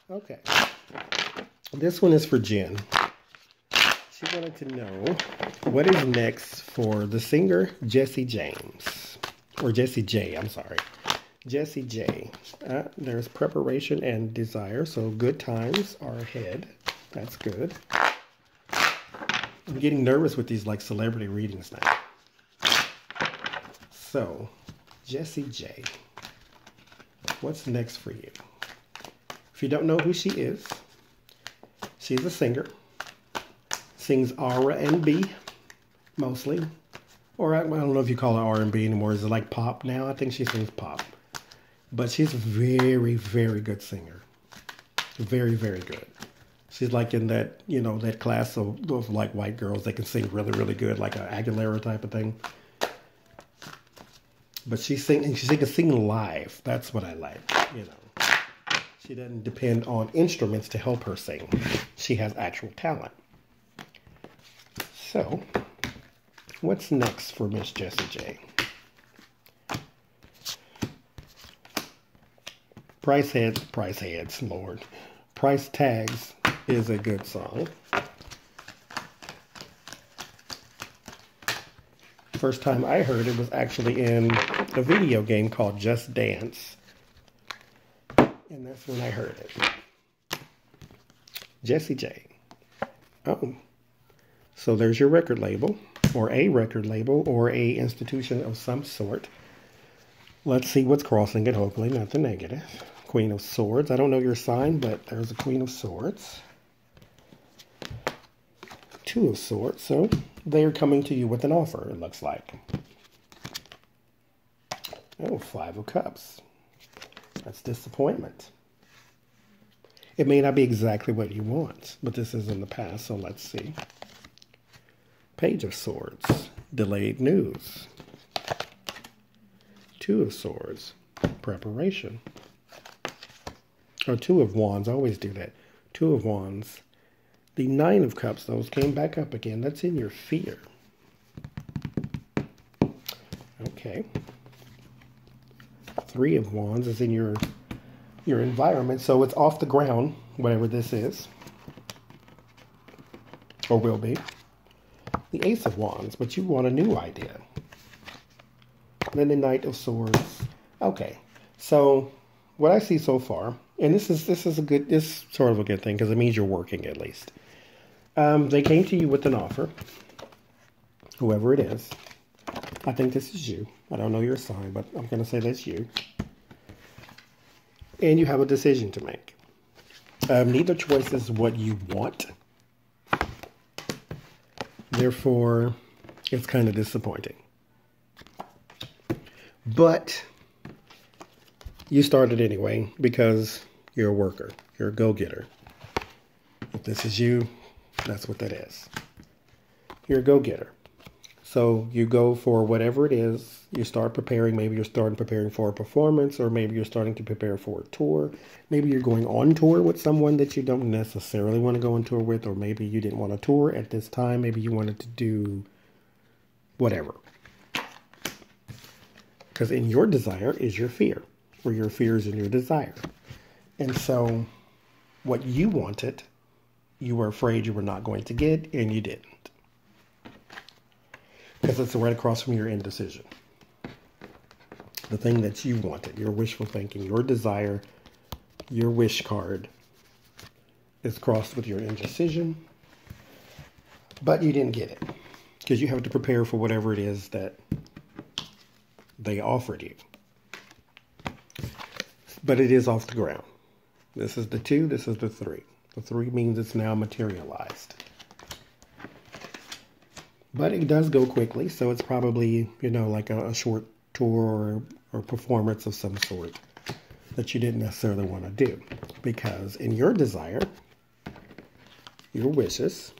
Okay. This one is for Jen. She wanted to know what is next for the singer Jessie James. Or Jessie J, I'm sorry. Jessie J. There's preparation and desire, so good times are ahead. That's good. I'm getting nervous with these like celebrity readings now. So, Jessie J. What's next for you? If you don't know who she is, she's a singer. Sings R&B mostly. Or I don't know if you call it R&B anymore. Is it like pop now? I think she sings pop. But she's a very, very good singer. Very, very good. She's like in that, you know, that class of like white girls that can sing really, really good, like an Aguilera type of thing. But she can sing live. That's what I like, you know. She doesn't depend on instruments to help her sing. She has actual talent. So, what's next for Miss Jessie J? Price Heads, Lord. Price Tags is a good song. First time I heard it was actually in a video game called Just Dance. And that's when I heard it. Jessie J. Oh. So there's your record label, or a record label, or a institution of some sort. Let's see what's crossing it, hopefully not the negative. Queen of Swords. I don't know your sign, but there's a Queen of Swords. Two of Swords. So they are coming to you with an offer, it looks like. Oh, Five of Cups. That's disappointment. It may not be exactly what you want, but this is in the past, so let's see. Page of Swords. Delayed news. Two of Swords. Preparation. Or Two of Wands. I always do that. Two of Wands. The Nine of Cups, those came back up again. That's in your fear. Okay. Three of Wands is in your environment, so it's off the ground, whatever this is. Or will be. The Ace of Wands, but you want a new idea. Then the Knight of Swords. Okay. So what I see so far, and this is sort of a good thing because it means you're working at least. They came to you with an offer, whoever it is. I think this is you. I don't know your sign, but I'm going to say that's you. And you have a decision to make. Neither choice is what you want. Therefore, it's kind of disappointing. But you started anyway because you're a worker. You're a go-getter. If this is you, that's what that is. You're a go-getter. So you go for whatever it is. You start preparing. Maybe you're starting preparing for a performance, or maybe you're starting to prepare for a tour. Maybe you're going on tour with someone that you don't necessarily want to go on tour with, or maybe you didn't want to tour at this time. Maybe you wanted to do whatever. Because in your desire is your fear, or your fear is in your desire. And so what you wanted, you were afraid you were not going to get, and you didn't. Because it's right across from your indecision. The thing that you wanted, your wishful thinking, your desire, your wish card is crossed with your indecision. But you didn't get it. Because you have to prepare for whatever it is that they offered you. But it is off the ground. This is the 2, this is the 3. The 3 means it's now materialized. But it does go quickly, so it's probably, you know, like a short tour or performance of some sort that you didn't necessarily want to do. Because in your desire, your wishes,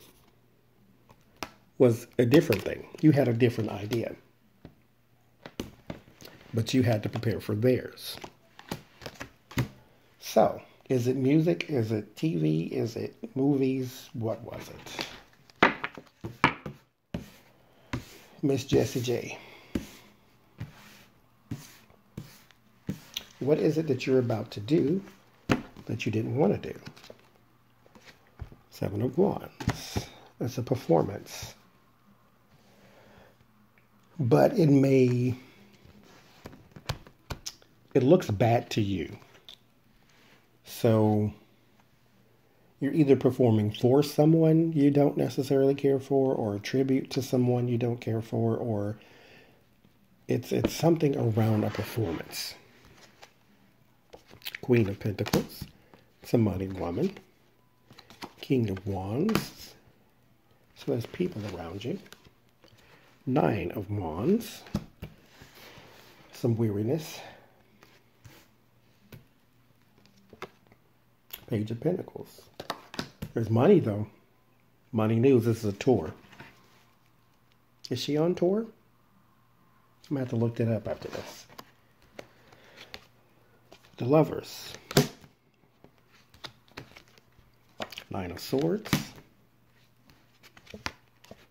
was a different thing. You had a different idea. But you had to prepare for theirs. So, is it music? Is it TV? Is it movies? What was it? Miss Jessie J. What is it that you're about to do that you didn't want to do. Seven of Wands. That's a performance. But it looks bad to you. So you're either performing for someone you don't necessarily care for, or a tribute to someone you don't care for, or it's something around a performance. Queen of Pentacles. It's a money woman. King of Wands. So there's people around you. Nine of Wands. Some weariness. Page of Pentacles. There's money, though. Money news. This is a tour. Is she on tour? I'm going to have to look that up after this. The Lovers. Nine of Swords.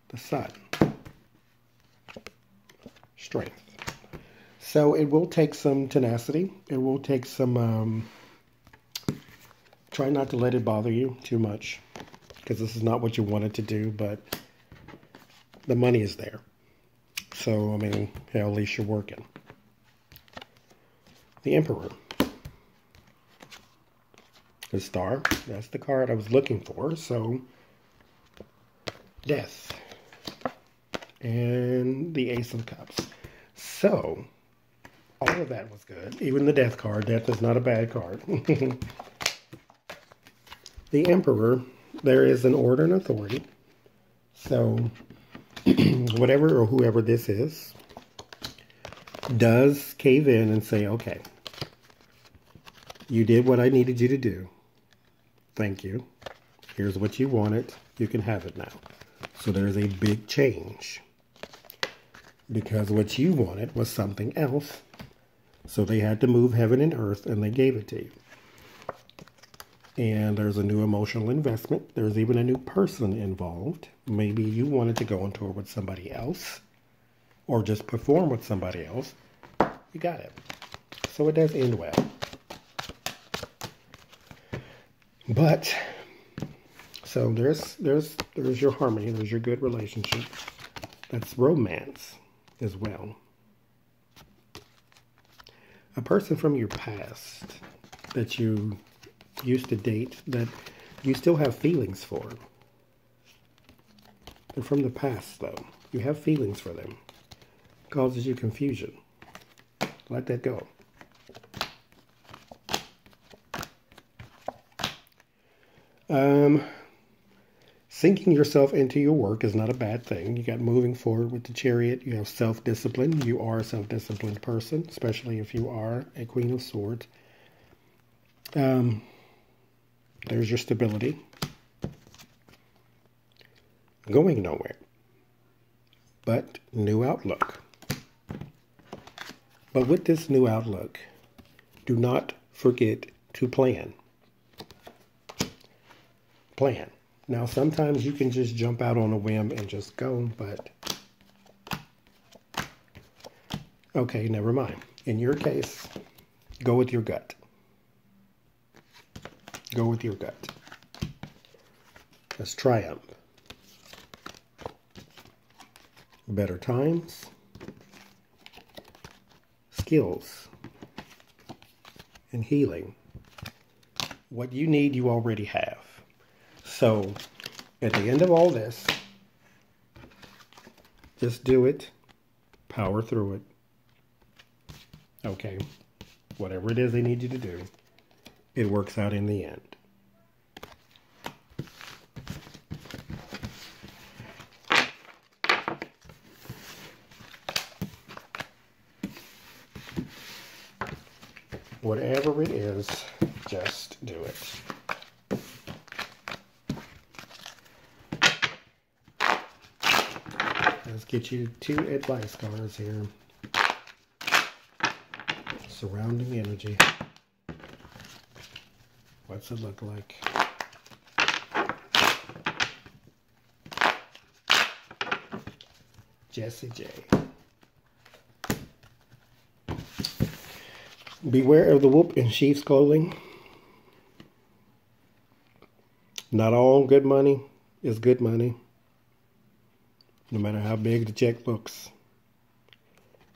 The Sun. Strength. So it will take some tenacity. It will take some... try not to let it bother you too much, because this is not what you wanted to do, but the money is there. So, I mean, hell, at least you're working. The Emperor. The Star. That's the card I was looking for. So, Death. And the Ace of Cups. So, all of that was good. Even the Death card. Death is not a bad card. The Emperor, there is an order and authority. So, whatever or whoever this is, does cave in and say, okay, you did what I needed you to do. Thank you. Here's what you wanted. You can have it now. So there's a big change. Because what you wanted was something else. So they had to move heaven and earth, and they gave it to you. And there's a new emotional investment. There's even a new person involved. Maybe you wanted to go on tour with somebody else, or just perform with somebody else. You got it. So it does end well. But, so there's your harmony. There's your good relationship. That's romance as well. A person from your past that you used to date, that you still have feelings for. They're from the past, though. You have feelings for them. It causes you confusion. Let that go. Sinking yourself into your work is not a bad thing. You got moving forward with the Chariot. You have self-discipline. You are a self-disciplined person, especially if you are a Queen of Swords. There's your stability. Going nowhere. But new outlook. But with this new outlook, do not forget to plan. Plan. Now, sometimes you can just jump out on a whim and just go, but... okay, never mind. In your case, go with your gut. Go with your gut. That's triumph. Better times. Skills. And healing. What you need, you already have. So, at the end of all this, just do it. Power through it. Okay. Whatever it is they need you to do, it works out in the end. Whatever it is, just do it. Let's get you 2 advice cards here. Surrounding energy. What's it look like? Jessie J. Beware of the wolf in sheep's clothing. Not all good money is good money, no matter how big the check looks.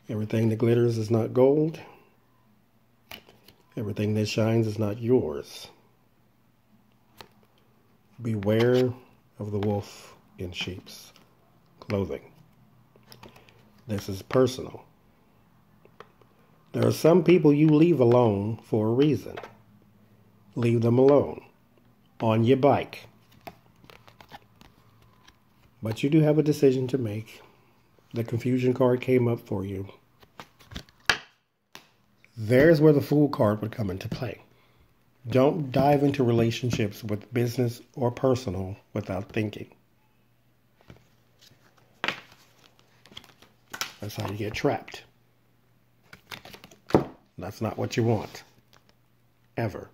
Everything that glitters is not gold. Everything that shines is not yours. Beware of the wolf in sheep's clothing. This is personal. There are some people you leave alone for a reason. Leave them alone. On your bike. But you do have a decision to make. The confusion card came up for you. There's where the Fool card would come into play. Don't dive into relationships with business or personal without thinking. That's how you get trapped. That's not what you want. Ever.